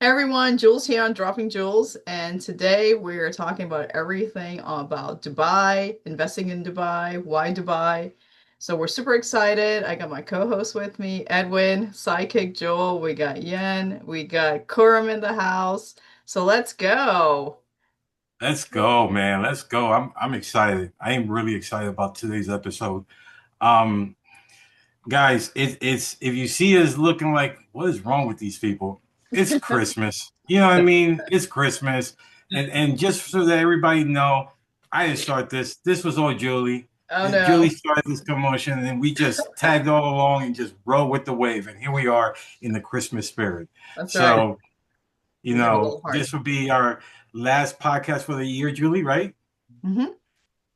Hey everyone, Jules here on Dropping Jules, and today we're talking about everything about Dubai, investing in Dubai, why Dubai. So we're super excited. I got my co-host with me, Edwin, sidekick Joel, we got Yen, we got Khuram in the house. So let's go. Let's go, man. Let's go. I'm excited. I am really excited about today's episode. Um, guys, it's if you see us looking like what is wrong with these people? It's Christmas. You know what I mean? It's Christmas. And just so that everybody know, I didn't start this. This was all Julie. Oh And Julie no, started this commotion, and we just tagged all along and just rode with the wave. And here we are in the Christmas spirit. that's right. So We have a little this heart. will be our last podcast for the year, Julie, right? Hmm.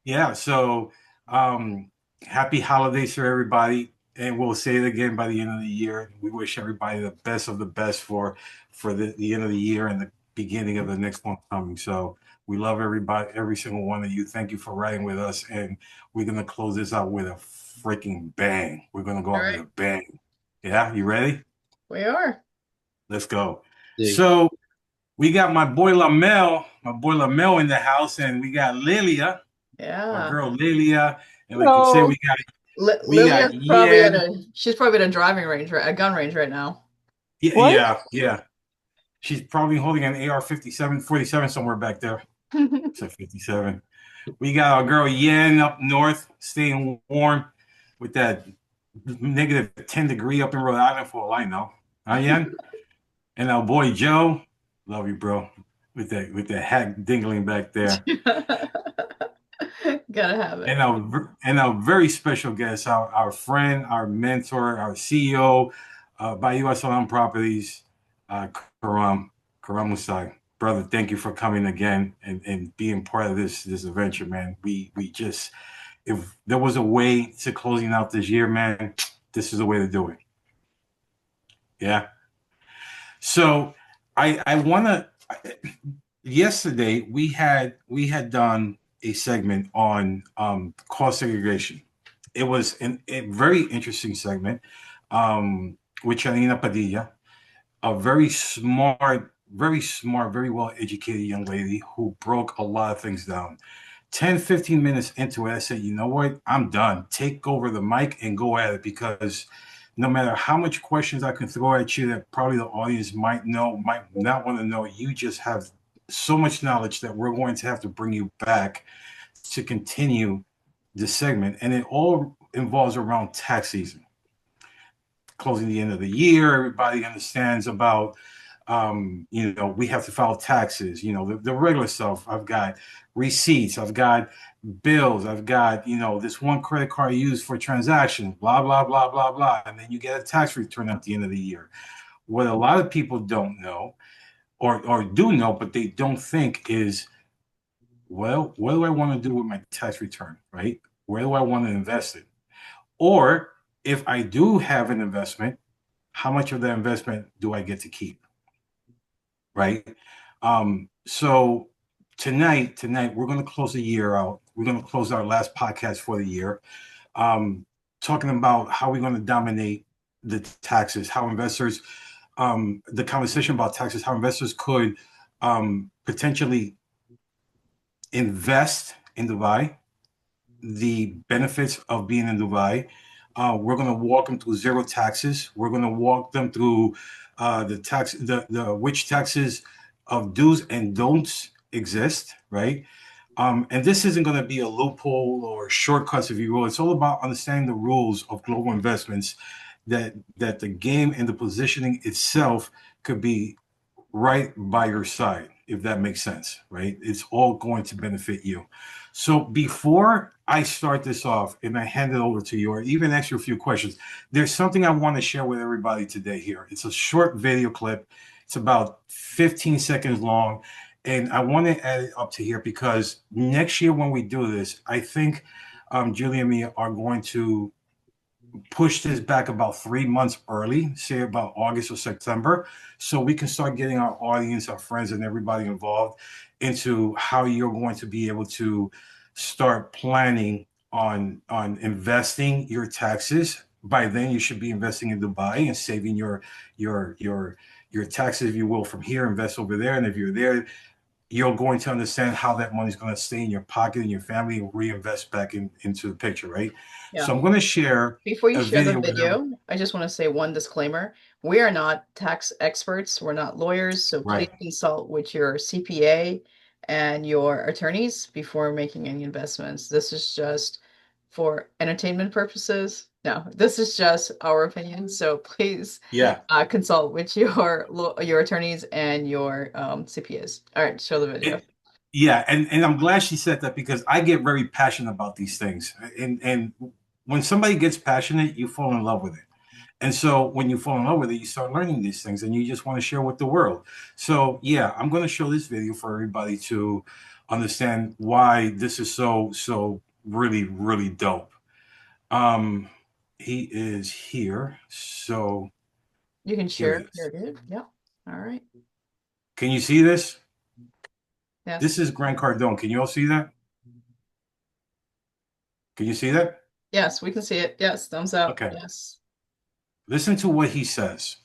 Yeah. So, happy holidays for everybody, and we'll say it again by the end of the year. We wish everybody the best of the best for the end of the year and the beginning of the next one coming. So, we love everybody, every single one of you. Thank you for riding with us, and we're gonna close this out with a freaking bang. We're gonna go All out with right, a bang. Yeah, you ready? we are. Let's go. Dig. So we got my boy Lamel in the house, and we got Lilia, our Yeah. girl Lilia, and like you said, Hello. we Lilia's got probably at Yen. she's probably at a driving range, right? A gun range right now. Yeah, What? yeah, yeah. She's probably holding an AR 57, 47 somewhere back there. So 57. We got our girl Yen up north, staying warm with that negative 10 degree up in Rhode Island for all I know. Huh, Yen? And our boy Joe, love you, bro, with that hat dingling back there. Gotta have it. And our very special guest, our friend, our mentor, our CEO by US on Properties, uh, Karam, Karam Musai. Brother, thank you for coming again and being part of this adventure, man. We just if there was a way to closing out this year, man, this is the way to do it. Yeah. So I wanna yesterday we had done a segment on cost segregation. It was a very interesting segment with Chanina Padilla, a very smart, very well educated young lady who broke a lot of things down. 10, 15 minutes into it, I said, you know what? I'm done. Take over the mic and go at it because no matter how much questions I can throw at you that probably the audience might know, might not want to know, you just have so much knowledge that we're going to have to bring you back to continue this segment. And it all involves around tax season, closing the end of the year. Everybody understands about we have to file taxes, the regular stuff. I've got receipts, I've got bills, I've got, this one credit card used for transactions, blah, blah, blah, blah, blah. And then you get a tax return at the end of the year. What a lot of people don't know or do know, but they don't think is, well, what do I want to do with my tax return, right? Where do I want to invest it? Or if I do have an investment, how much of that investment do I get to keep? Right? So tonight we're going to close the year out. We're going to close our last podcast for the year, um, talking about how we're going to dominate the taxes, how investors, the conversation about taxes, how investors could potentially invest in Dubai, the benefits of being in Dubai. We're going to walk them through zero taxes. We're going to walk them through the which taxes of do's and don'ts exist, right? And this isn't going to be a loophole or shortcuts, if you will. It's all about understanding the rules of global investments, that the game and the positioning itself could be right by your side, if that makes sense, right? It's all going to benefit you. So before I start this off and I hand it over to you, or even ask you a few questions, there's something I want to share with everybody today here. It's a short video clip. It's about 15 seconds long. And I want to add it up to here because next year when we do this, I think Julie and me are going to push this back about 3 months early, say about August or September, so we can start getting our audience, our friends, and everybody involved into how you're going to be able to start planning on investing your taxes by then you should be investing in Dubai and saving your your your taxes, if you will, from here, invest over there. And if you're there, you're going to understand how that money is going to stay in your pocket and your family and reinvest back into the picture, right? Yeah. So I'm going to share Before you a share the video with them. video, I just want to say one disclaimer. We are not tax experts. We're not lawyers, so please Right. consult with your CPA and your attorneys before making any investments. This is just for entertainment purposes. No, this is just our opinion. So please Yeah. consult with your attorneys and your CPAs. All right, show the video. It, yeah, and I'm glad she said that because I get very passionate about these things. And when somebody gets passionate, you fall in love with it. And so when you fall in love with it, you start learning these things and you just want to share with the world. So yeah, I'm going to show this video for everybody to understand why this is so really, really dope. Um, he is here. So You can here share he it. is. Very good. Yeah. All right. Can you see this? This Yes. is Grant Cardone. Can you all see that? Can you see that? Yes, we can see it. Yes, thumbs up. Okay. Yes. Listen to what he says.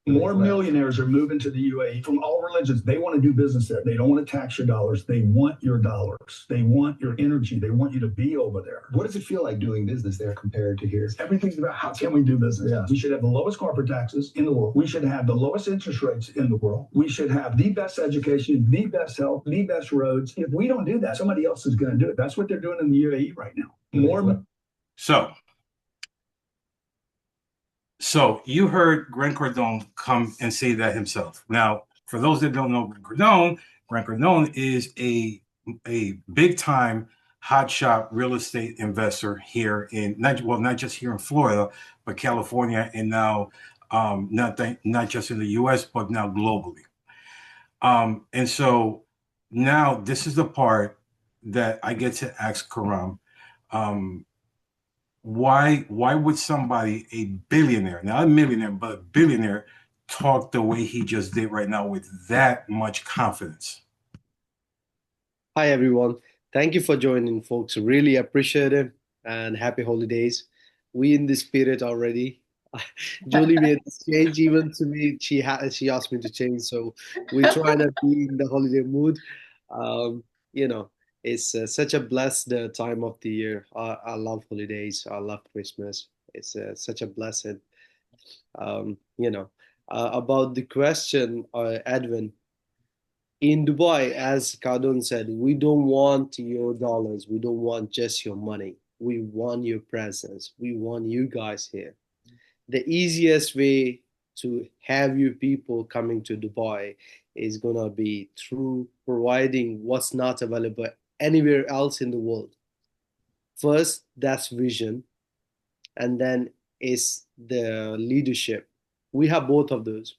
More millionaires are moving to the UAE from all religions. They want to do business there. They don't want to tax your dollars. They want your dollars. They want your energy. They want you to be over there. What does it feel like doing business there compared to here? Everything's about how can we do business. Yeah. We should have the lowest corporate taxes in the world. We should have the lowest interest rates in the world. We should have the best education, the best health, the best roads. If we don't do that, somebody else is going to do it. That's what they're doing in the UAE right now. More. So So you heard Grant Cardone come and say that himself. Now, for those that don't know Grant Cardone is a big time hotshot real estate investor here in not just here in Florida, but California, and now not just in the U.S. but now globally. And so now this is the part that I get to ask Khuram. Um, why would somebody, a billionaire, not a millionaire, but a billionaire, talk the way he just did right now with that much confidence? Hi, everyone. Thank you for joining, folks. Really appreciate it and happy holidays. We in the spirit already. Julie made this change even to me. She asked me to change, so we try to be in the holiday mood. Um, you know, it's such a blessed time of the year. I love holidays. I love Christmas. It's such a blessing. About the question, Edwin, in Dubai, as Cardone said, we don't want your dollars. We don't want just your money. We want your presence. We want you guys here. The easiest way to have you people coming to Dubai is gonna be through providing what's not available anywhere else in the world. First, that's vision, and then is the leadership. We have both of those.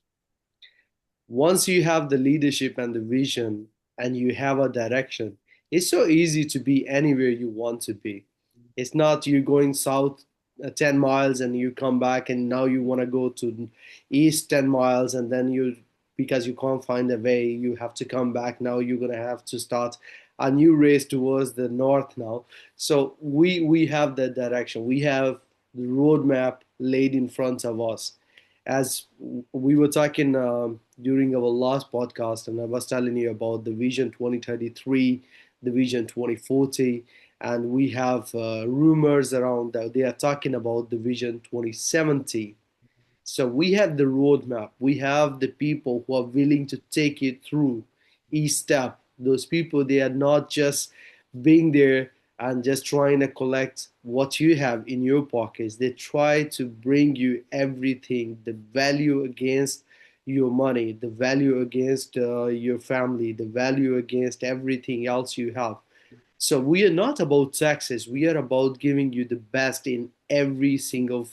Once you have the leadership and the vision and you have a direction, it's so easy to be anywhere you want to be. It's not you going south 10 miles and you come back and now you want to go to east 10 miles and then you, because you can't find a way, you have to come back. Now you're going to have to start a new race towards the north now. So we have that direction. We have the roadmap laid in front of us. As we were talking during our last podcast, and I was telling you about the Vision 2033, the Vision 2040, and we have rumors around that they are talking about the Vision 2070. So we have the roadmap. We have the people who are willing to take it through each step. Those people, they are not just being there and just trying to collect what you have in your pockets. They try to bring you everything, the value against your money, the value against your family, the value against everything else you have. So we are not about taxes. We are about giving you the best in every single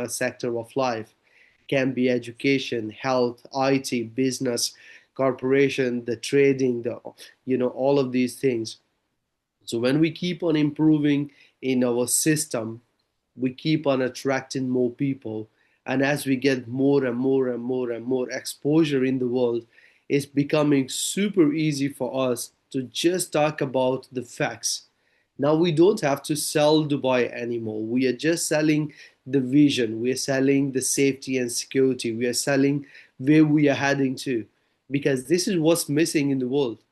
sector of life. Can be education, health, IT, business, corporation, the trading, the all of these things. So when we keep on improving in our system, we keep on attracting more people. And as we get more and more and more and more exposure in the world, it's becoming super easy for us to just talk about the facts. Now we don't have to sell Dubai anymore. We are just selling the vision, we are selling the safety and security, we are selling where we are heading to, because this is what's missing in the world.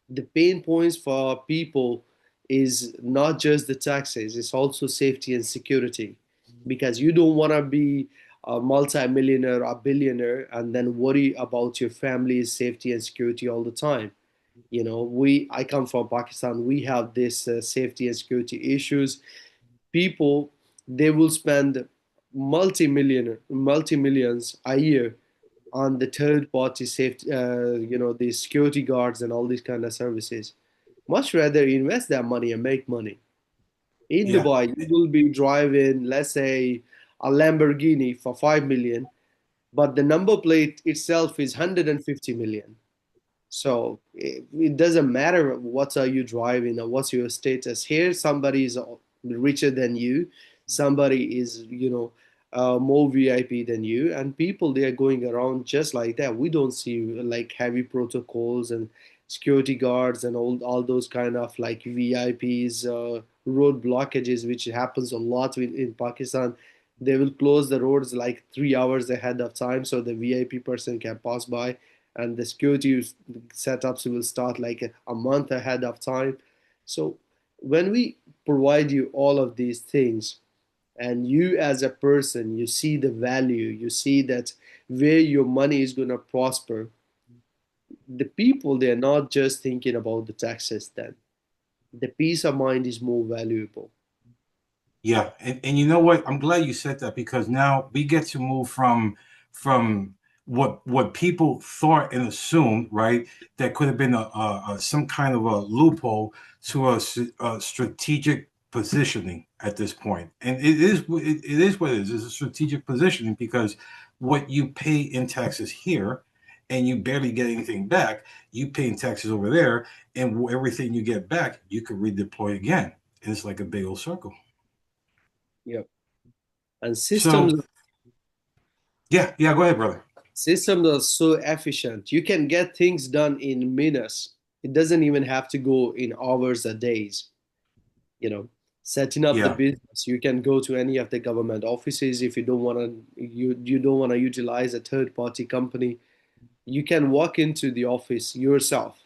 The pain points for people is not just the taxes, it's also safety and security, because you don't want to be a multi-millionaire or billionaire and then worry about your family's safety and security all the time. I come from Pakistan, we have this safety and security issues. People, they will spend multi millions a year on the third party safety, the security guards and all these kind of services. Much rather invest that money and make money. In Yeah. Dubai, you will be driving, let's say, a Lamborghini for 5 million, but the number plate itself is 150 million. So it doesn't matter what are you driving or what's your status. Here, somebody is richer than you, somebody is, more VIP than you, and people, they are going around just like that. We don't see like heavy protocols and security guards and all those kind of like VIPs, road blockages, which happens a lot in Pakistan. They will close the roads like 3 hours ahead of time so the VIP person can pass by, and the security setups will start like a month ahead of time. So when we provide you all of these things, and you as a person, you see the value, you see that where your money is going to prosper, the people, they're not just thinking about the taxes. Then the peace of mind is more valuable. Yeah, and you know what? I'm glad you said that because now we get to move from what people thought and assumed, right? That could have been some kind of a loophole to a strategic positioning at this point. And it is what it is. It's a strategic positioning because what you pay in taxes here and you barely get anything back, you pay in taxes over there, and everything you get back, you could redeploy again. And it's like a big old circle. Yep. And So yeah, go ahead, brother. systems are so efficient. You can get things done in minutes. It doesn't even have to go in hours or days. you know Setting up the Yeah, business, you can go to any of the government offices. If you don't want to, you don't want to utilize a third party company, you can walk into the office yourself.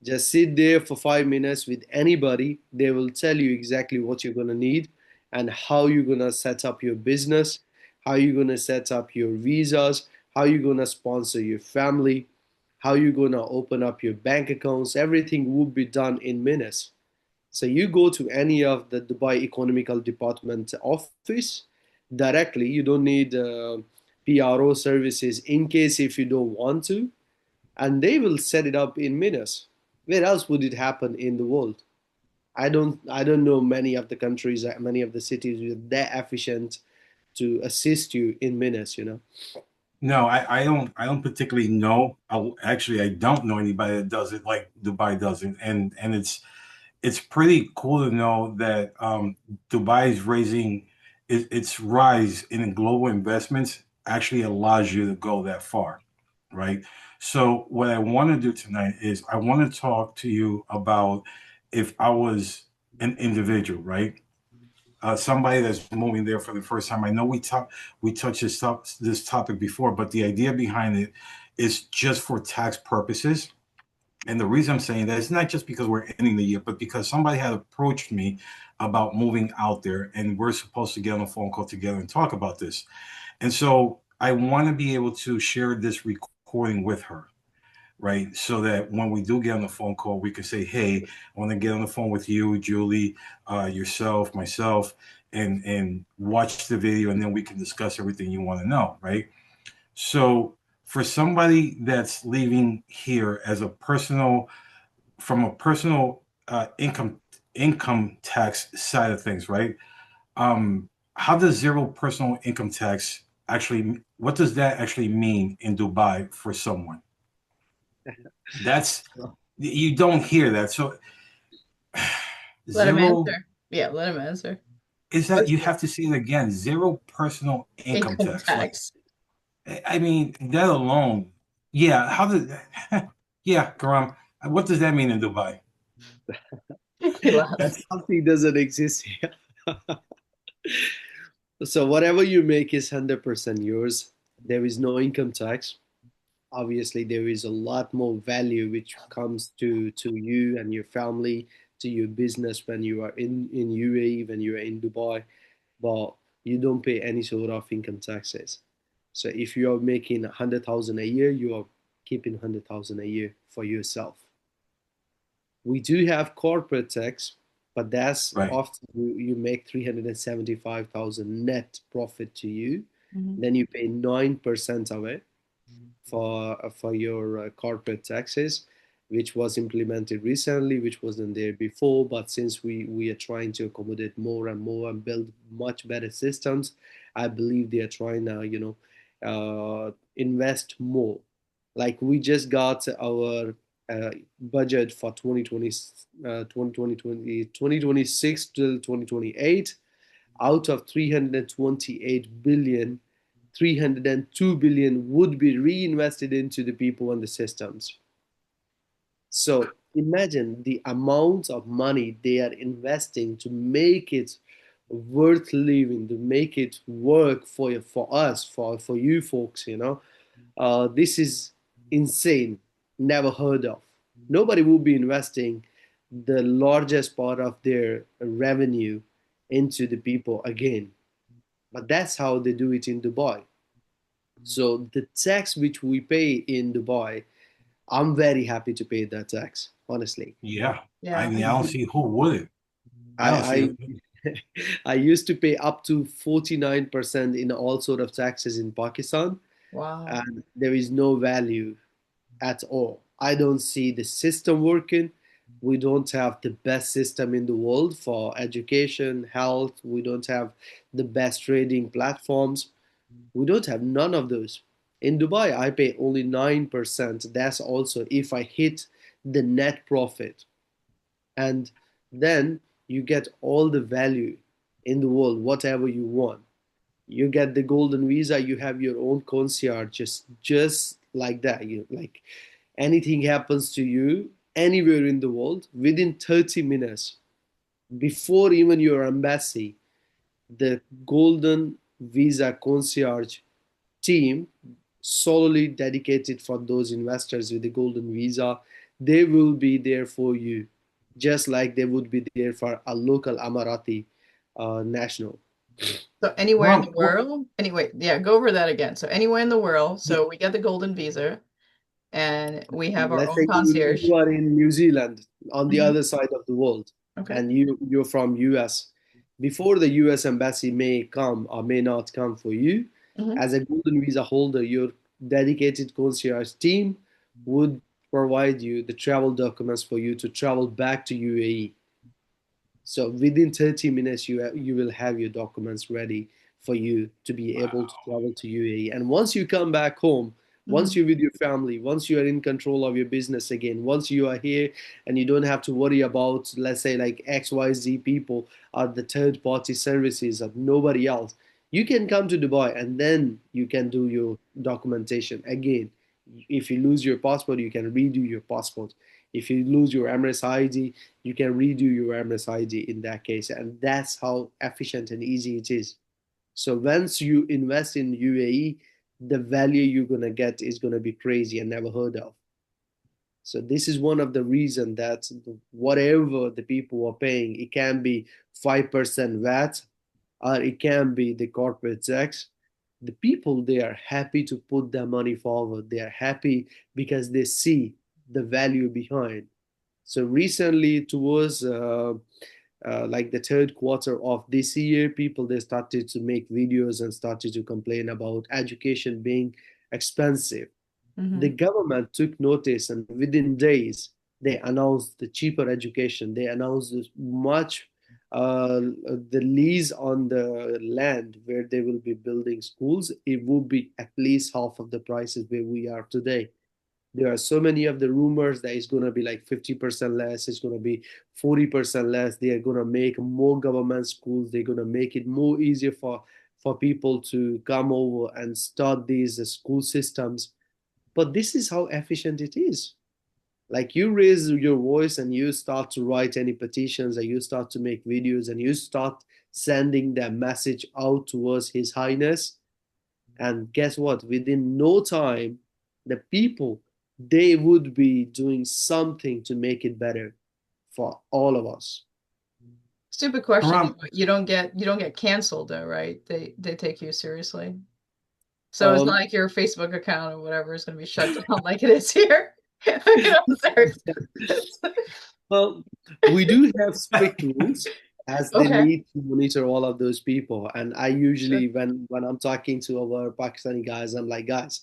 Just sit there for 5 minutes with anybody. They will tell you exactly what you're going to need and how you're going to set up your business, how you're going to set up your visas, how you're going to sponsor your family, how you're going to open up your bank accounts. Everything will be done in minutes. So you go to any of the Dubai Economical Department office directly. You don't need PRO services in case if you don't want to, and they will set it up in minutes. Where else would it happen in the world? I don't know many of the countries, many of the cities with that efficient to assist you in minutes. no, I don't particularly know. I don't know anybody that does it like Dubai does it, and it's pretty cool to know that Dubai is raising its rise in global investments actually allows you to go that far, right? So what I want to do tonight is I want to talk to you about if I was an individual, right? Somebody that's moving there for the first time. I know we touched this topic before, but the idea behind it is just for tax purposes. And the reason I'm saying that is not just because we're ending the year, but because somebody had approached me about moving out there, and we're supposed to get on a phone call together and talk about this. And so I want to be able to share this recording with her, right? So that when we do get on the phone call, we can say, "Hey, I want to get on the phone with you, Julie, yourself, myself, and watch the video, and then we can discuss everything you want to know," right? So for somebody that's leaving here as a personal, from a personal income tax side of things, right? How does zero personal income tax actually? What does that actually mean in Dubai for someone? That's you don't hear that. So Let him zero answer. Yeah, let him answer. is that you have to say it again. Zero personal income Income tax. Like tax. I mean that alone. Yeah. How does? Yeah, Karam. What does that mean in Dubai? He laughs. That's Something doesn't exist here. So whatever you make is 100% yours. There is no income tax. Obviously, there is a lot more value which comes to you and your family, to your business when you are in UAE, when you are in Dubai, but you don't pay any sort of income taxes. So if you are making 100,000 a year, you are keeping 100,000 a year for yourself. We do have corporate tax, but that's Right. after you make 375,000 net profit to you. Mhm. Then you pay 9% of it for your corporate taxes, which was implemented recently, which wasn't there before. But since we are trying to accommodate more and more and build much better systems, I believe they are trying now, invest more. Like we just got our budget for 2020, 2026 till 2028. Out of 328 billion, 302 billion would be reinvested into the people and the systems. So imagine the amount of money they are investing to make it worth living, to make it work for us, for you folks. This is insane, never heard of. Nobody will be investing the largest part of their revenue into the people again. But that's how they do it in Dubai. So the tax which we pay in Dubai, I'm very happy to pay that tax, honestly. Yeah. I Yeah, mean, I don't see who wouldn't. I don't see. I I used to pay up to 49% in all sort of taxes in Pakistan, wow. and there is no value at all. I don't see the system working. We don't have the best system in the world for education, health. We don't have the best trading platforms. We don't have none of those. In Dubai, I pay only 9%. That's also if I hit the net profit. And then you get all the value in the world, whatever you want. You get the golden visa, you have your own concierge, just like that. You like anything happens to you anywhere in the world within 30 minutes before even your embassy, the golden visa concierge team solely dedicated for those investors with the golden visa, they will be there for you just like they would be there for a local Amarati national. So anywhere in the Well, world, anyway, yeah, go over that again. So anywhere in the world, so we get the golden visa and we have our Let's own say concierge. you are in New Zealand on the Mhm. other side of the world, Okay. and you're from US. Before the US embassy may come or may not come for you, Hmm. as a golden visa holder, your dedicated concierge team would provide you the travel documents for you to travel back to UAE. So within 30 minutes, you will have your documents ready for you to be able to wow. travel to UAE. And once you come back home, once Hmm. you're with your family, once you are in control of your business again, once you are here and you don't have to worry about, let's say, like XYZ people or the third party services of nobody else, you can come to Dubai and then you can do your documentation again. If you lose your passport, you can redo your passport. If you lose your Emirates ID, you can redo your Emirates ID in that case. And that's how efficient and easy it is. So once you invest in UAE, the value you're gonna get is gonna be crazy and never heard of. So this is one of the reason that whatever the people are paying, it can be 5% VAT or it can be the corporate tax. The people they are happy to put their money forward. They are happy because they see the value behind. So recently, towards like the third quarter of this year, people they started to make videos and started to complain about education being expensive. The Hmm. government took notice, and within days, they announced the cheaper education. They announced this much the lease on the land where they will be building schools. It would be at least half of the prices where we are today. There are so many of the rumors that it's going to be like 50% less, it's going to be 40% less. They are going to make more government schools. They're going to make it more easier for people to come over and start these school systems. But this is how efficient it is. Like you raise your voice and you start to write any petitions and you start to make videos and you start sending that message out towards His Highness. And guess what? Within no time, the people, they would be doing something to make it better for all of us. Stupid question. Karam, You don't get canceled though, right? They take you seriously. So it's not Um, like your Facebook account or whatever is going to be shut down like it is here. You know, well, we do have strict rules as they okay, need to monitor all of those people. And I sure. usually, when I'm talking to our Pakistani guys, I'm like, guys,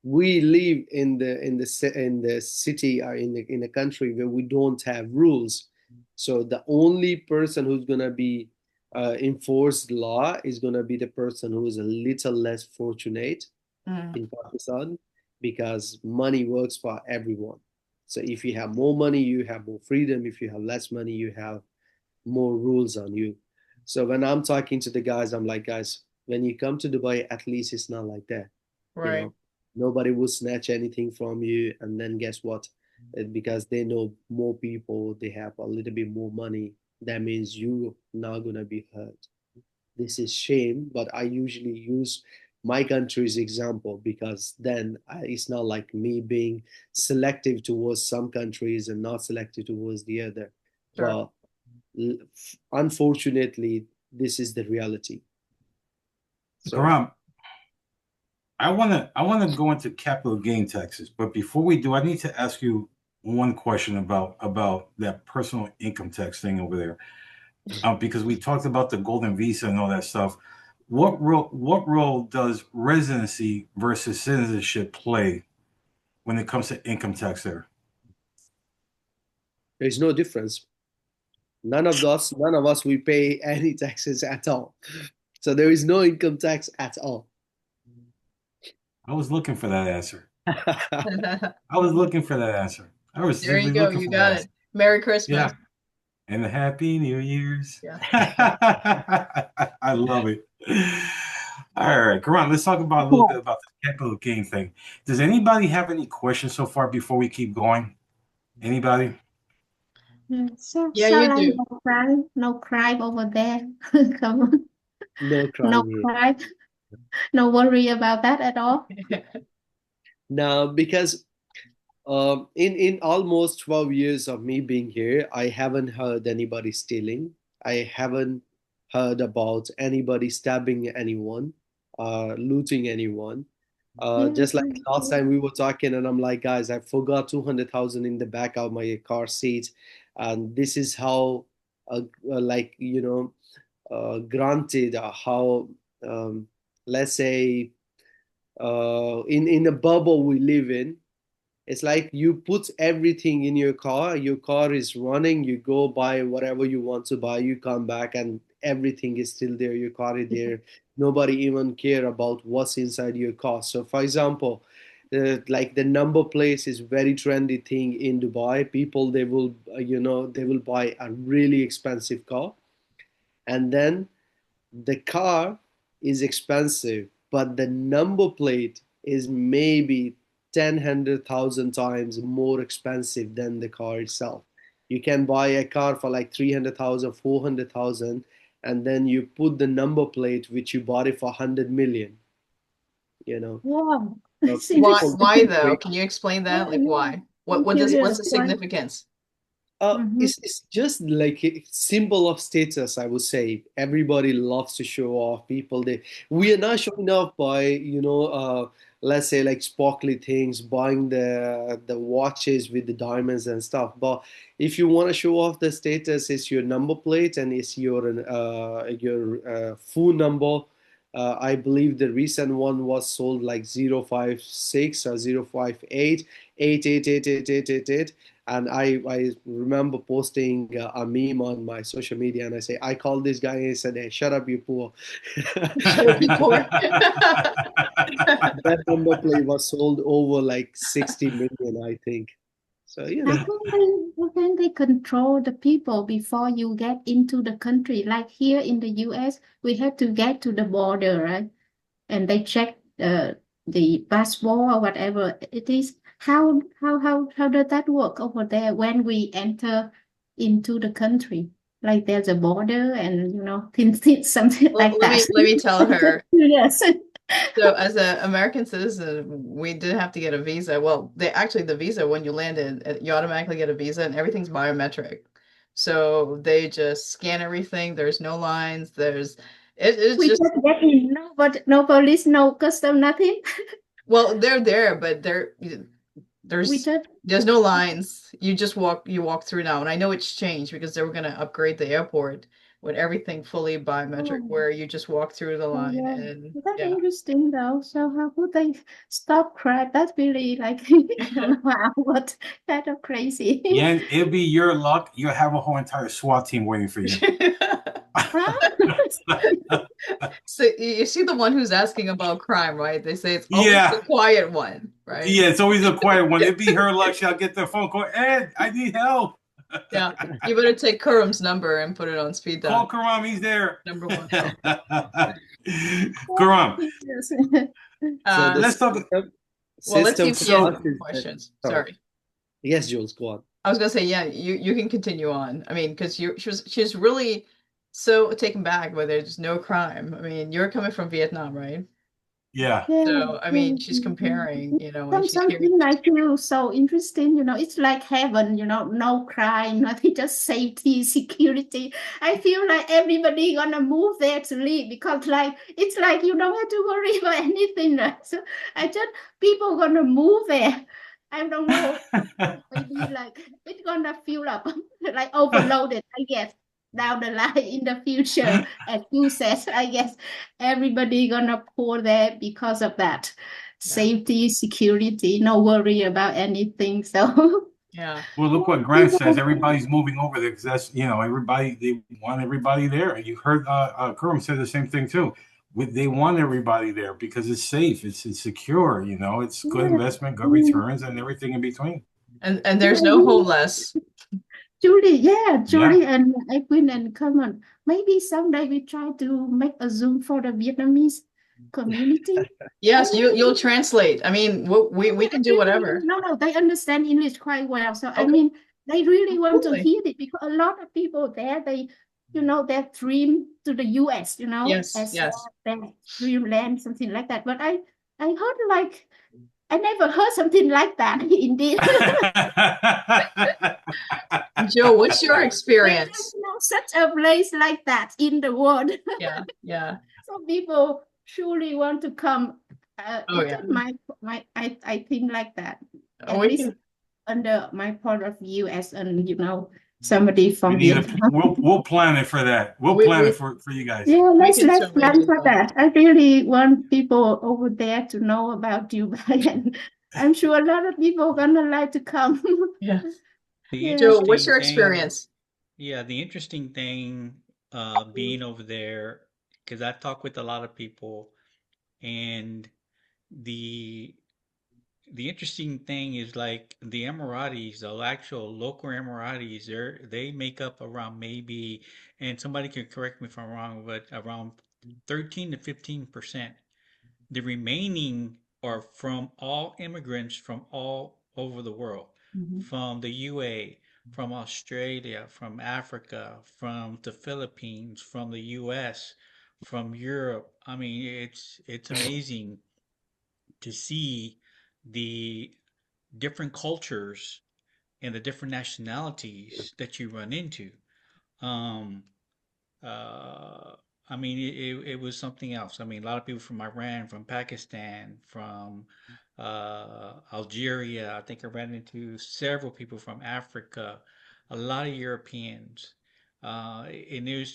we live in the city or in a country where we don't have rules. So the only person who's gonna be enforce law is gonna be the person who is a little less fortunate Mm, in Pakistan, because money works for everyone. So if you have more money, you have more freedom. If you have less money, you have more rules on you. So when I'm talking to the guys, I'm like, guys, when you come to Dubai, at least it's not like that. You right. know, nobody will snatch anything from you. And then guess what? Because they know more people, they have a little bit more money. That means you not gonna be hurt. This is shame, but I usually use my country's example, because then it's not like me being selective towards some countries and not selective towards the other. Sure. But unfortunately, this is the reality. So Karam, I wanna go into capital gain taxes, but before we do, I need to ask you one question about that personal income tax thing over there. Because we talked about the golden visa and all that stuff. What role does residency versus citizenship play when it comes to income tax there? there's no difference. None of us, we pay any taxes at all. So there is no income tax at all. I was looking for that answer. There I was looking for that answer. I was you simply go. looking You for that got answer. it. Merry Christmas. Yeah. And Happy New Year's. Yeah. I love it. All right, come on. Let's talk about a little bit about the capital gain thing. Does anybody have any questions so far before we keep going? Anybody? So Yeah, you like do. no crime over there. Come on, No no crime here. crime, no worry about that at all. No, because in almost 12 years of me being here, I haven't heard anybody stealing. I haven't heard about anybody stabbing anyone, looting anyone. Yeah, Just like last time we were talking, and I'm like, guys, I forgot 200,000 in the back of my car seat, and this is how, like granted, how, um, let's say, in the bubble we live in. It's like you put everything in your car is running, you go buy whatever you want to buy, you come back and everything is still there, your car is there. Nobody even care about what's inside your car. So for example, like the number plate is very trendy thing in Dubai. People, they will they will buy a really expensive car, and then the car is expensive, but the number plate is maybe 100,000 times more expensive than the car itself. You can buy a car for like 300,000, 400,000, and then you put the number plate which you bought it for 100 million, you know. wow, So that's Why people, why interesting. though? Can you explain Yeah, that? Like yeah. why? I'm What's curious the why. significance? Mm-hmm. It's just like a symbol of status, I would say. Everybody loves to show off. People, we are not showing off by, let's say like sparkly things, buying the watches with the diamonds and stuff. But if you want to show off the status, it's your number plate and it's your phone number. I believe the recent one was sold like 056 or 058 8888888, and I remember posting a meme on my social media, and I say, I called this guy and I said, hey, shut up, you poor. Should it be poor? That number plate was sold over like 60 million, I think. So, How can they control the people before you get into the country? Like here in the US, we have to get to the border, right? And they check the passport or whatever it is. How does that work over there when we enter into the country? like there's a border and things something Well, like that. let me tell her. Yes. So as an American citizen, we did have to get a visa. Well, the visa when you landed, you automatically get a visa and everything's biometric. So they just scan everything. There's no lines. It's We just just get in, no police, no custom, nothing. well, they're there, but We there's just there's no lines. You walk through now. And I know it's changed because they were gonna upgrade the airport with everything fully biometric oh, where you just walk through the oh line yeah. and That's yeah. interesting though. So how could they stop crime? That's really like I don't know how, what kind of crazy. Yeah, it'll be your luck. You'll have a whole entire SWAT team waiting for you. Huh? So you see the one who's asking about crime, right? They say it's always the Yeah, quiet one, right? yeah, it's always a quiet one. It'd be her luck. She'll get the phone call. Ed, I need help. Yeah. You better take Khuram's number and put it on speed Call dial. Karam. He's there. Number one. Karam, Yes. So the let's talk. Well, let's see system if for he has So, us is that, questions. sorry. Sorry. Yes, Jules, go on. I was gonna say, yeah, you can continue on. I mean, because she was really so taken back by there's no crime. I mean, you're coming from Vietnam, right? yeah. Yeah, So I yeah. mean, she's comparing, and she's hearing. Something I feel so interesting, it's like heaven, no crime, nothing, just safety, security. I feel like everybody gonna move there to live because like it's like you don't have to worry about anything. Right? So I just people gonna move there. I don't know. Maybe like it's gonna fill up, like overloaded, I guess, down the line in the future. As you said, I guess everybody gonna pour there because of that. Yeah. Safety, security, no worry about anything. So Yeah. Well, look what Grant says. Everybody's moving over there because that's, everybody, they want everybody there. You heard Karam say the same thing too. They want everybody there because it's safe, it's secure, it's good yeah. investment, good returns, and everything in between. And there's no Yeah. homeless. Yeah. Julie and Edwin and come on. Maybe someday we try to make a Zoom for the Vietnamese community. I Yes, mean, you'll translate. I mean, we can do whatever. no, they understand English quite well. So I Okay, mean, they really want to totally. hear it because a lot of people there, they dream to the US, Yes, as yes. their dreamland, something like that. But I heard like I never heard something like that indeed. Joe, what's your There's experience? no such a place like that in the world. Yeah, yeah. So people surely want to come. Oh It's yeah. just I think like that. At We least can under my point of view as somebody we from need a Vietnam. we'll plan it for that. We'll we plan it we for you guys. Yeah, we let's can let's totally plan do for that. that. I really want people over there to know about Dubai, and I'm sure a lot of people are gonna like to come. Yeah. The Yeah. Joe, what's interesting your thing, experience? yeah, the interesting thing being over there, because I've talked with a lot of people, and the the interesting thing is like the Emiratis, the actual local Emiratis, they make up around maybe, and somebody can correct me if I'm wrong, but around 13 to 15%. The remaining are from all immigrants from all over the world, Mhm. from the UA, from Australia, from Africa, from the Philippines, from the US, from Europe. I mean, it's amazing to see the different cultures and the different nationalities that you run into. Um, uh, I mean, it was something else. I mean, a lot of people from Iran, from Pakistan, from Algeria. I think I ran into several people from Africa, a lot of Europeans, and it was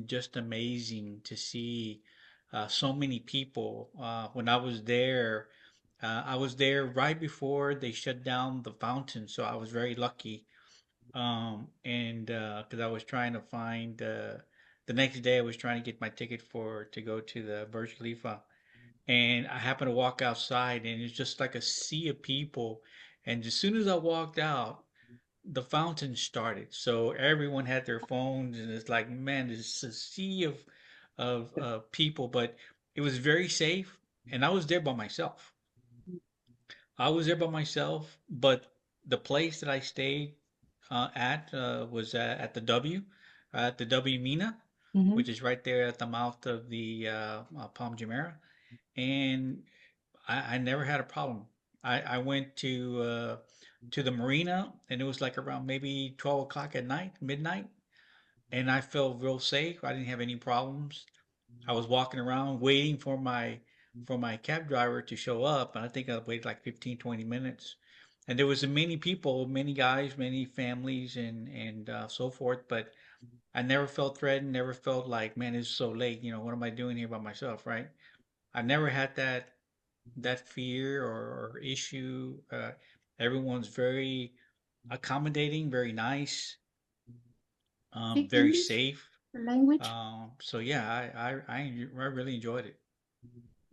just amazing to see so many people. When I was there right before they shut down the fountain, so I was very lucky and because I was trying to find the next day I was trying to get my ticket for to go to the Burj Khalifa, and I happened to walk outside, and it's just like a sea of people, and as soon as I walked out, the fountain started, so everyone had their phones, and it's like, man, there's a sea of people, but it was very safe, and I was there by myself. I was there by myself, but the place that I stayed at was at the W. at the W Mina, Hmm. which is right there at the mouth of the Palm Jumeirah, and I never had a problem. I went to the marina, and it was like around maybe 12 o'clock at night, midnight, and I felt real safe. I didn't have any problems. I was walking around waiting for my cab driver to show up, and I think I waited like 15, 20 minutes. And there was many people, many guys, many families, and so forth. But I never felt threatened. Never felt like, man, it's so late. You know, what am I doing here by myself, right? I never had that fear or issue. Everyone's very accommodating, very nice, Speak very English safe. language? So yeah, I really enjoyed it.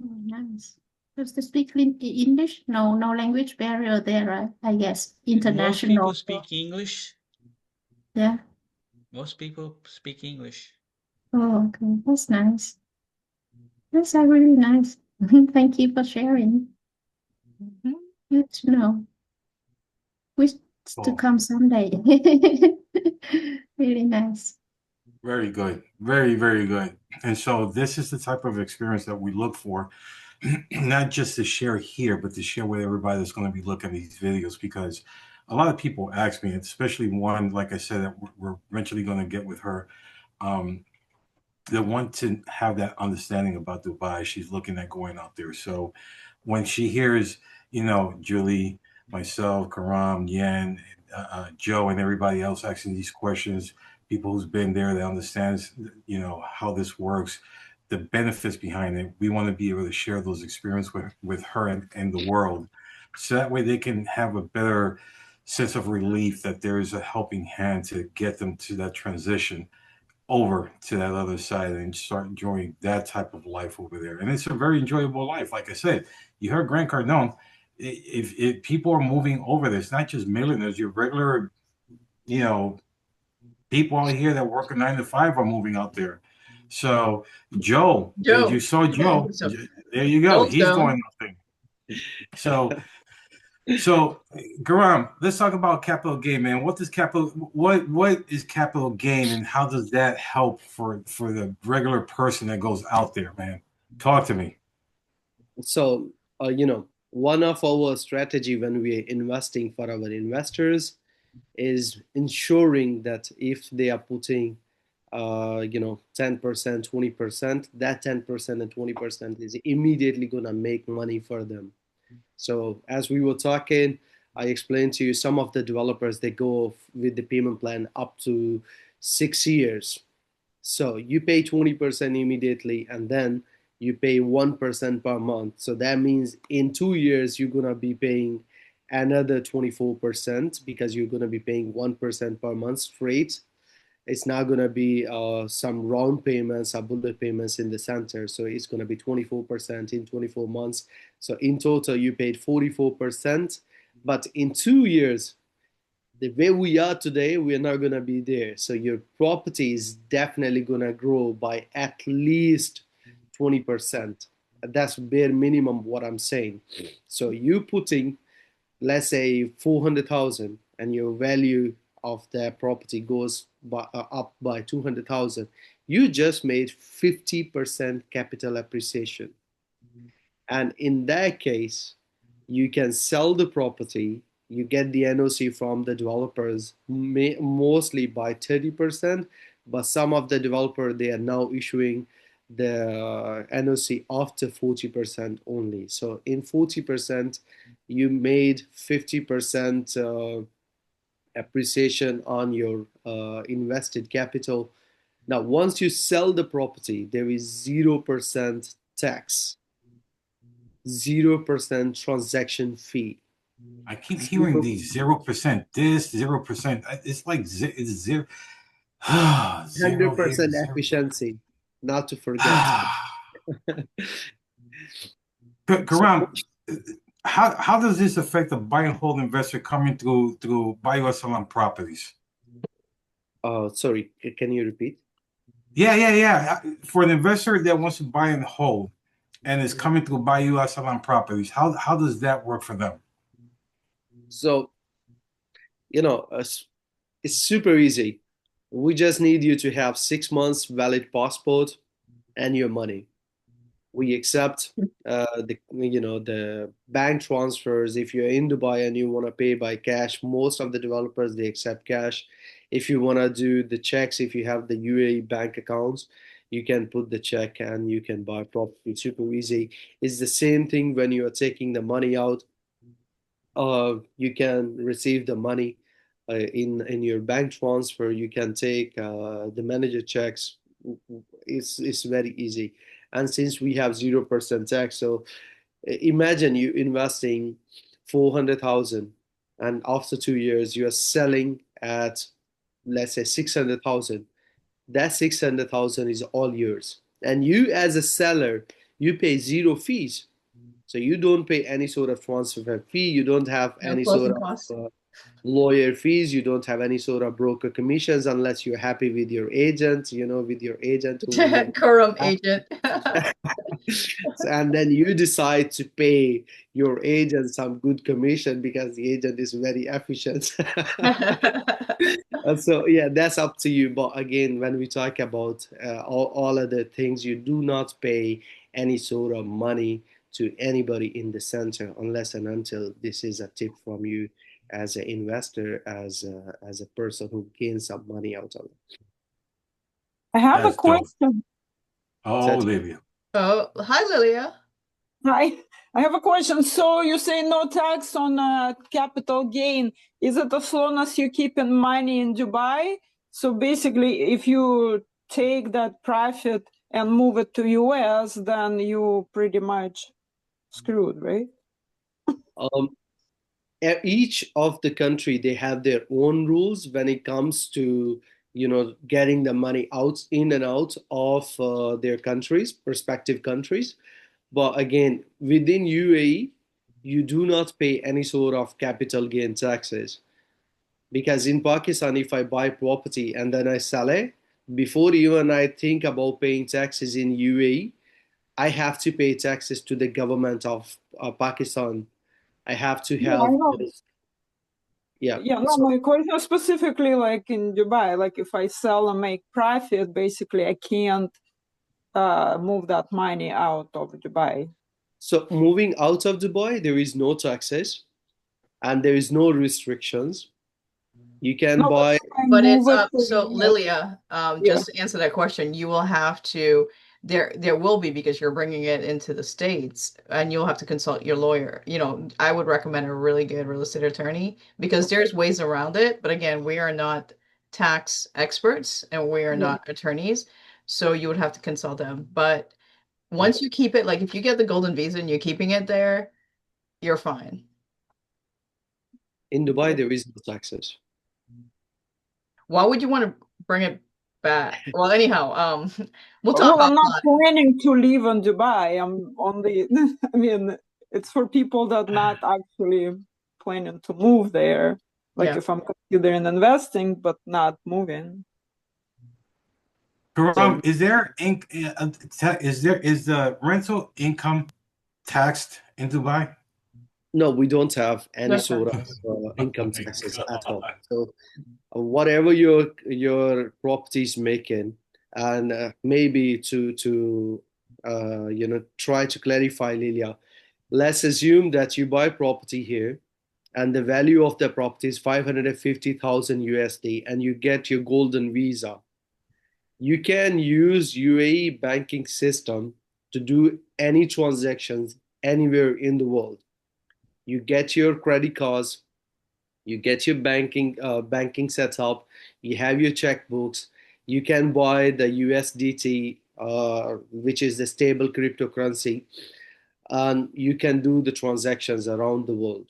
Oh, nice. Does they speak English? No, no language barrier there, right? I guess Most people international. speak English. Yeah. Most people speak English. Oh, okay. That's nice. That's really nice. Thank you for sharing. Hmm. Good to know. Wish to Cool. come someday. Really nice. Very good. Very, very good. And so this is the type of experience that we look for, not just to share here, but to share with everybody that's going to be looking at these videos, because a lot of people ask me, especially one, like I said, that we're eventually going to get with her. Um, that want to have that understanding about Dubai. She's looking at going out there. So when she hears, Julie, myself, Karam, Yen, Joe, and everybody else asking these questions, people who's been there, that understands, how this works, the benefits behind it. We want to be able to share those experiences with her and the world. So that way they can have a better sense of relief that there is a helping hand to get them to that transition over to that other side and start enjoying that type of life over there. And it's a very enjoyable life. Like I said, you heard Grant Cardone. If people are moving over there, it's not just millionaires, your regular, you know, people out here that work a 9 to 5 are moving out there. So Joe, as you Joe. saw Joe, So there you go. He's Goldstone. going out there. So, Garam, let's talk about capital gain, man. What is capital gain, and how does that help for the regular person that goes out there, man? Talk to me. So, one of our strategy when we're investing for our investors is ensuring that if they are putting 10%, 20%, that 10% and 20% is immediately gonna make money for them. So as we were talking, I explained to you some of the developers, they go with the payment plan up to 6 years. So you pay 20% immediately, and then you pay 1% per month. So that means in 2 years, you're going to be paying another 24% because you're going to be paying 1% per month straight. It's not going to be some round payments or bullet payments in the center. So it's going to be 24% in 24 months. So in total, you paid 44%. But in 2 years, the way we are today, we are not going to be there. So your property is definitely going to grow by at least 20%. That's bare minimum what I'm saying. So you putting, let's say 400,000, and your value of that property goes up by 200,000. You just made 50% capital appreciation. And in that case, you can sell the property, you get the NOC from the developers mostly by 30%, but some of the developer, they are now issuing the NOC after 40% only. So in 40%, you made 50% appreciation on your invested capital. Now, once you sell the property, there is 0% tax, 0% transaction fee. I keep hearing 0, these 0%, this 0%. It's like it's zero, zero, here, 100% zero. efficiency, not to forget. So, Karam, how does this affect the buy and hold investor coming through Buy or Sell on properties? sorry, can you repeat? Yeah. For an investor that wants to buy and hold and is coming through Buy US on properties, how does that work for them? So, it's super easy. We just need you to have 6 months valid passport and your money. We accept the bank transfers. If you're in Dubai and you want to pay by cash, most of the developers they accept cash. If you want to do the checks, if you have the UAE bank accounts, you can put the check and you can buy property super easy. It's the same thing when you are taking the money out. You can receive the money in your bank transfer. You can take the manager checks. It's very easy, and since we have 0% tax, so imagine you investing 400,000, and after 2 years you are selling at, let's say, 600,000. That 600,000 is all yours, and you as a seller you pay zero fees. So you don't pay any sort of transfer fee. You don't have No any sort closing of costs. lawyer fees. You don't have any sort of broker commissions unless you're happy with your agent, with your agent who will make Khuram agent. and then you decide to pay your agent some good commission because the agent is very efficient. And so, yeah, that's up to you. But again, when we talk about all other things, you do not pay any sort of money to anybody in the center unless and until this is a tip from you as an investor, as a person who gains some money out of it. I have a That's dope. question. Oh, Olivia. Oh, hi, Lilia. Hi, I have a question. So you say no tax on capital gain. Is it as long as you keep in money in Dubai? So basically, if you take that profit and move it to US, then you pretty much screwed, right? Um, each of the country they have their own rules when it comes to getting the money out in and out of their countries, respective countries. But again, within UAE, you do not pay any sort of capital gain taxes. Because in Pakistan, if I buy property and then I sell it, before even I think about paying taxes in UAE, I have to pay taxes to the government of Pakistan. I have to Yeah, I have know. those. Yeah. Yeah, no, So, my question specifically like in Dubai, like if I sell and make profit, basically I can't move that money out of Dubai. so moving out of Dubai, there is no taxes and there is no restrictions. You can No, but buy. if I But move it's it to so US, Lilia, yeah. just to answer that question, you will have to there will be because you're bringing it into the States and you'll have to consult your lawyer. I would recommend a really good real estate attorney because there's ways around it. But again, we are not tax experts and we are Yeah. not attorneys, so you would have to consult them. But once you keep it, like if you get the golden visa and you're keeping it there, you're fine. In Dubai, Okay. there is no taxes. Why would you want to bring it back? Well, anyhow, we'll talk Well, I'm not offline. planning to live in Dubai. I'm on the, I mean, it's for people that not actually planning to move there. Like Yeah. if I'm considering investing, but not moving. So Karam, is the rental income taxed in Dubai? no, we don't have any No sort of taxes. income My taxes at all. God. So whatever your property is making, and maybe to try to clarify, Lilia, let's assume that you buy property here, and the value of the property is 550,000 USD, and you get your golden visa. You can use UAE banking system to do any transactions anywhere in the world. You get your credit cards, you get your banking set up, you have your checkbooks, you can buy the USDT, which is the stable cryptocurrency, and you can do the transactions around the world.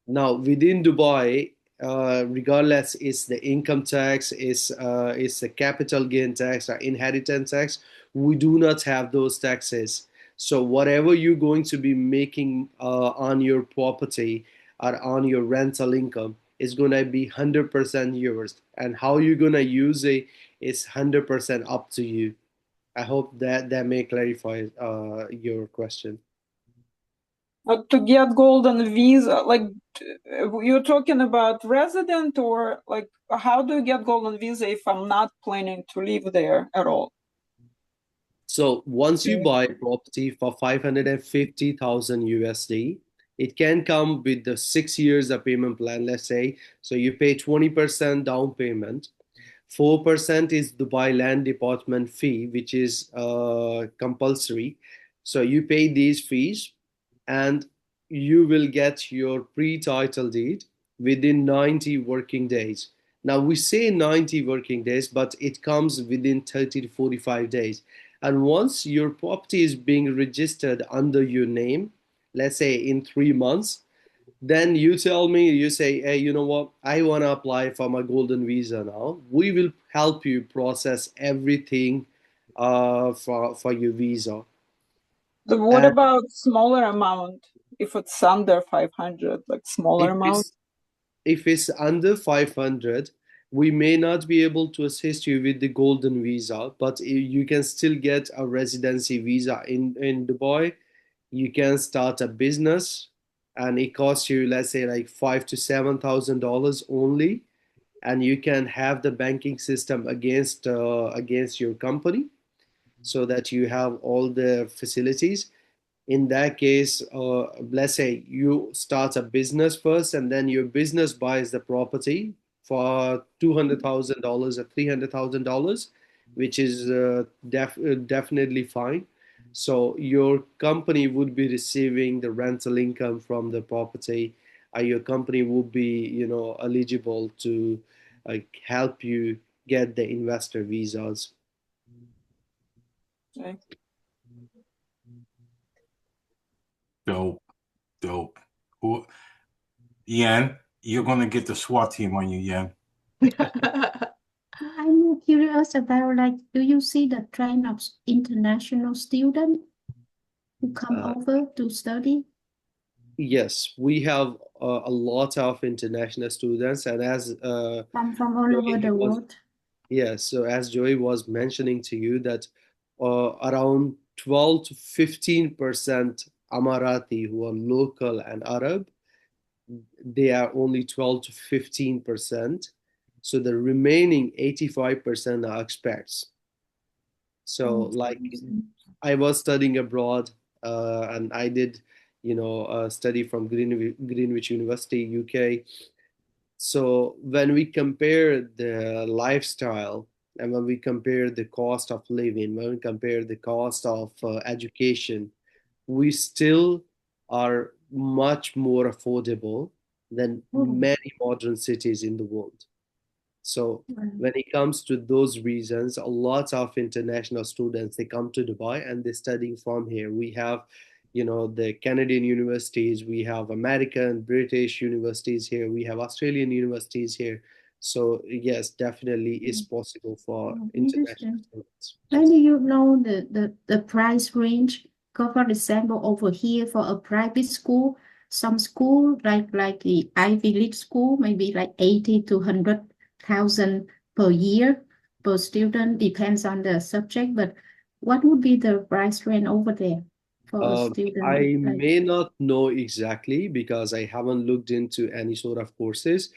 Now within Dubai, regardless is the income tax, is the capital gain tax or inheritance tax, we do not have those taxes. So whatever you're going to be making on your property or on your rental income is going to be 100% yours, and how you're going to use it is 100% up to you. I hope that may clarify your question. To get golden visa, like you're talking about resident, or like how do you get golden visa if I'm not planning to live there at all? So once you buy a property for 550,000 USD, it can come with the 6 years of payment plan, let's say. So you pay 20% down payment. 4% is Dubai Land Department fee, which is compulsory. So you pay these fees and you will get your pre-title deed within 90 working days. Now we say 90 working days, but it comes within 30 to 45 days. And once your property is being registered under your name, let's say in 3 months, then you tell me, you say, hey, you know what? I want to apply for my golden visa now. We will help you process everything for your visa. What And about smaller amount? If it's under 500, like smaller amount? If it's under 500, we may not be able to assist you with the golden visa, but you can still get a residency visa in Dubai. You can start a business and it costs you, let's say, like $5,000 to $7,000 only, and you can have the banking system against your company so that you have all the facilities. In that case, let's say you start a business first and then your business buys the property for $200,000 or $300,000, which is definitely fine. So your company would be receiving the rental income from the property. Your company would be, eligible to help you get the investor visas. Okay. Dope. Yan, you're gonna get the SWAT team on you, Yan. I'm curious about, like, do you see the trend of international students who come over to study? Yes, we have a lot of international students, and as From all over the world. yes, so as Joey was mentioning to you that around 12 to 15% Amarati who are local and Arab, they are only 12 to 15%. So the remaining 85% are expats. So like I was studying abroad and I did, study from Greenwich University, UK. So when we compare the lifestyle and when we compare the cost of living, when we compare the cost of education, we still are much more affordable than many modern cities in the world. So when it comes to those reasons, a lot of international students, they come to Dubai and they're studying from here. We have, the Canadian universities, we have American, British universities here, we have Australian universities here. So yes, definitely it's possible for international students. How do you know the price range? Because for example, over here for a private school, some school like the Ivy League school, maybe like 80 to 100,000 per year per student, depends on the subject. But what would be the price range over there for a student? I may not know exactly because I haven't looked into any sort of courses,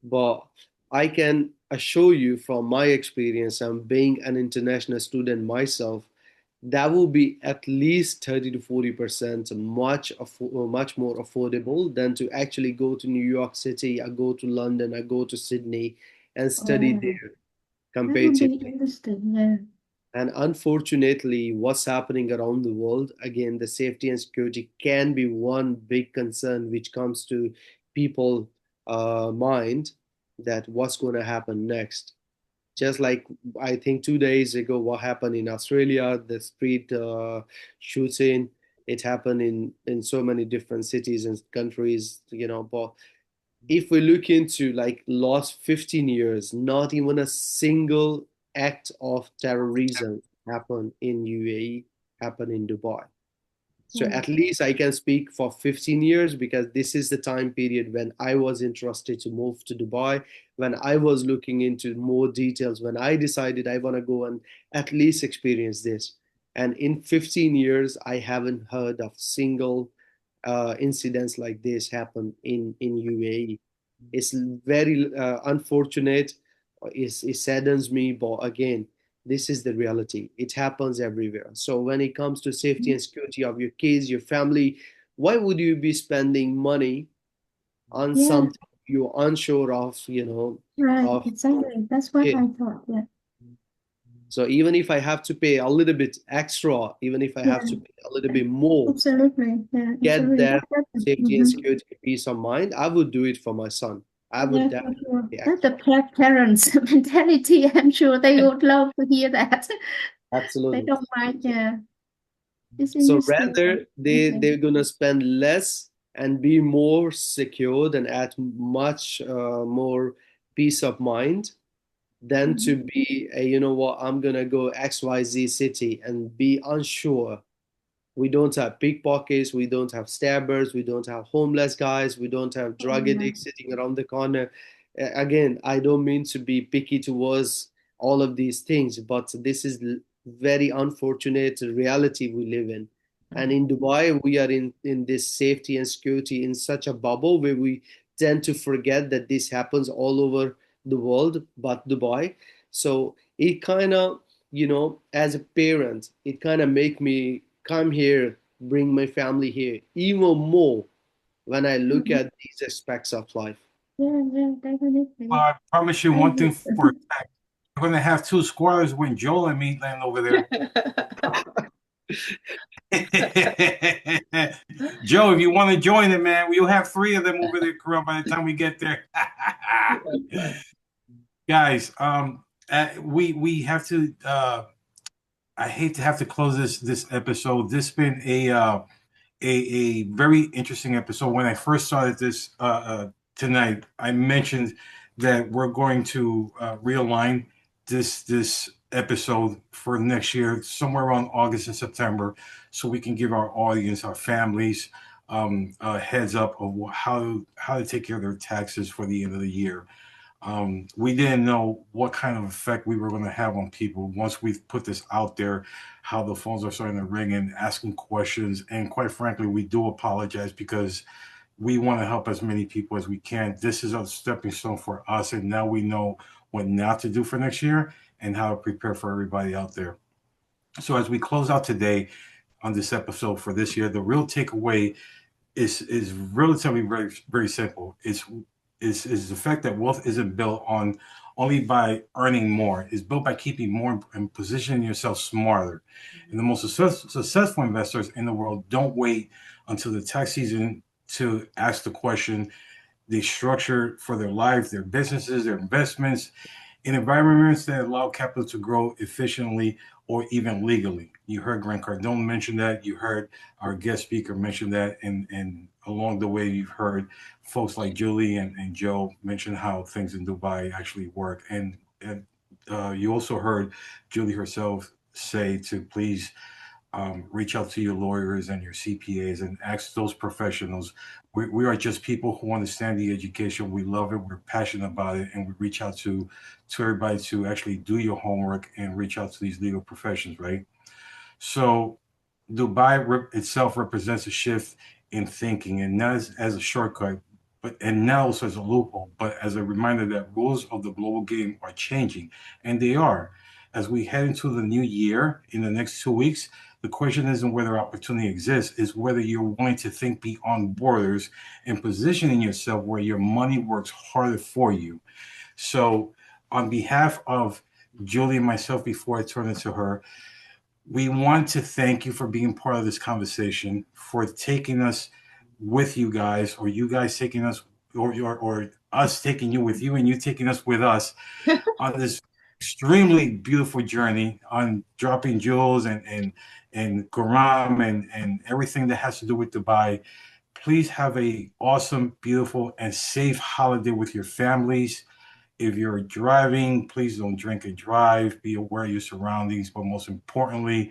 but I can assure you from my experience and being an international student myself, that will be at least 30 to 40% much more affordable than to actually go to New York City or go to London or go to Sydney and study there comparatively. That would be interesting, yeah. And unfortunately, what's happening around the world, again, the safety and security can be one big concern which comes to people mind that what's going to happen next. Just like I think 2 days ago, what happened in Australia, the street shooting, it happened in so many different cities and countries, but if we look into like last 15 years, not even a single act of terrorism happened in UAE, happened in Dubai. So at least I can speak for 15 years because this is the time period when I was interested to move to Dubai, when I was looking into more details, when I decided I want to go and at least experience this. And in 15 years, I haven't heard of single incidents like this happen in UAE. It's very unfortunate. It saddens me, but again, this is the reality. It happens everywhere. So when it comes to safety and security of your kids, your family, why would you be spending money on Yeah, something you're unsure of, right, of exactly. That's what kid? I thought. Yeah, So even if I have to pay a little bit extra, even if I have yeah, to pay a little bit more, absolutely. Yeah, get absolutely. that safety and Mhm. security, peace of mind, I would do it for my son. I would Yeah, for definitely sure. pay That's the extra. parents' mentality. I'm sure they would love to hear that. They Absolutely. don't mind. Yeah, it's So interesting. rather Okay. they're gonna spend less and be more secured and at much more peace of mind than Mhm. to be a, you know what, I'm gonna go XYZ city and be unsure. We don't have pickpockets, we don't have stabbers, we don't have homeless guys, we don't have drug Yeah. addicts sitting around the corner. Again, I don't mean to be picky towards all of these things, but this is very unfortunate reality we live in. And Mhm. in Dubai, we are in this safety and security in such a bubble where we tend to forget that this happens all over the world, but Dubai. So it kind of, as a parent, it kind of make me come here, bring my family here even more when I look Mhm. at these aspects of life. Yeah, yeah, definitely. I promise you I one thing agree. for a fact. You're going to have two squatters when Joel and me land over there. Joe, if you want to join it, man, you'll have three of them over there, Khuram, by the time we get there. Guys, we have to. I hate to have to close this episode. This has been a very interesting episode. When I first started this tonight, I mentioned that we're going to realign this episode for next year, somewhere around August and September, so we can give our audience, our families, a heads up of how to take care of their taxes for the end of the year. We didn't know what kind of effect we were going to have on people once we put this out there, how the phones are starting to ring and asking questions. And quite frankly, we do apologize because we want to help as many people as we can. This is a stepping stone for us. And now we know what not to do for next year and how to prepare for everybody out there. So as we close out today on this episode for this year, the real takeaway is relatively very simple. Is the fact that wealth isn't built on only by earning more. It's built by keeping more and positioning yourself smarter. And the most successful investors in the world don't wait until the tax season to ask the question. They structure for their life, their businesses, their investments in environments that allow capital to grow efficiently or even legally. You heard Grant Cardone mention that. You heard our guest speaker mention that. And along the way, you've heard folks like Julie and Joe mention how things in Dubai actually work. And you also heard Julie herself say to please reach out to your lawyers and your CPAs and ask those professionals. We are just people who understand the education. We love it. We're passionate about it, and we reach out to everybody to actually do your homework and reach out to these legal professions, right? So Dubai itself represents a shift in thinking, and not as a shortcut, but and not also as a loophole, but as a reminder that rules of the global game are changing, and they are. As we head into the new year in the next 2 weeks, the question isn't whether opportunity exists, is whether you're willing to think beyond borders and positioning yourself where your money works harder for you. So, on behalf of Julie and myself, before I turn it to her, we want to thank you for being part of this conversation, for taking us with you guys, or you guys taking us, or us taking you with you, and you taking us with us on this extremely beautiful journey on dropping jewels and Khuram and everything that has to do with Dubai. Please have a awesome, beautiful, and safe holiday with your families. If you're driving, please don't drink and drive. Be aware of your surroundings, but most importantly,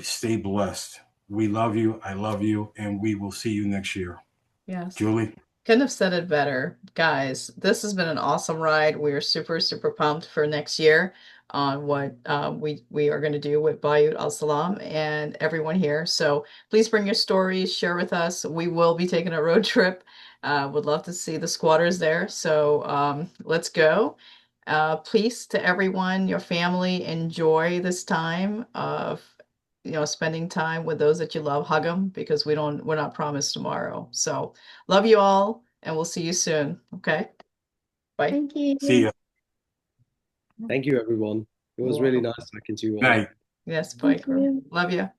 stay blessed. We love you. I love you. And we will see you next year. Yes. Julie? Couldn't have said it better. Guys, this has been an awesome ride. We are super, super pumped for next year. on what we are going to do with Bayut Al Salam and everyone here. So please bring your stories, share with us. We will be taking a road trip. Would love to see the squatters there. So let's go. Please, to everyone, your family, enjoy this time of spending time with those that you love. Hug them, because we're not promised tomorrow. So love you all, and we'll see you soon. Okay, bye. Thank you. See ya. Thank you, everyone. It was You're really welcome. nice talking to you all. Night. Yes, bye. Thank you. Love you.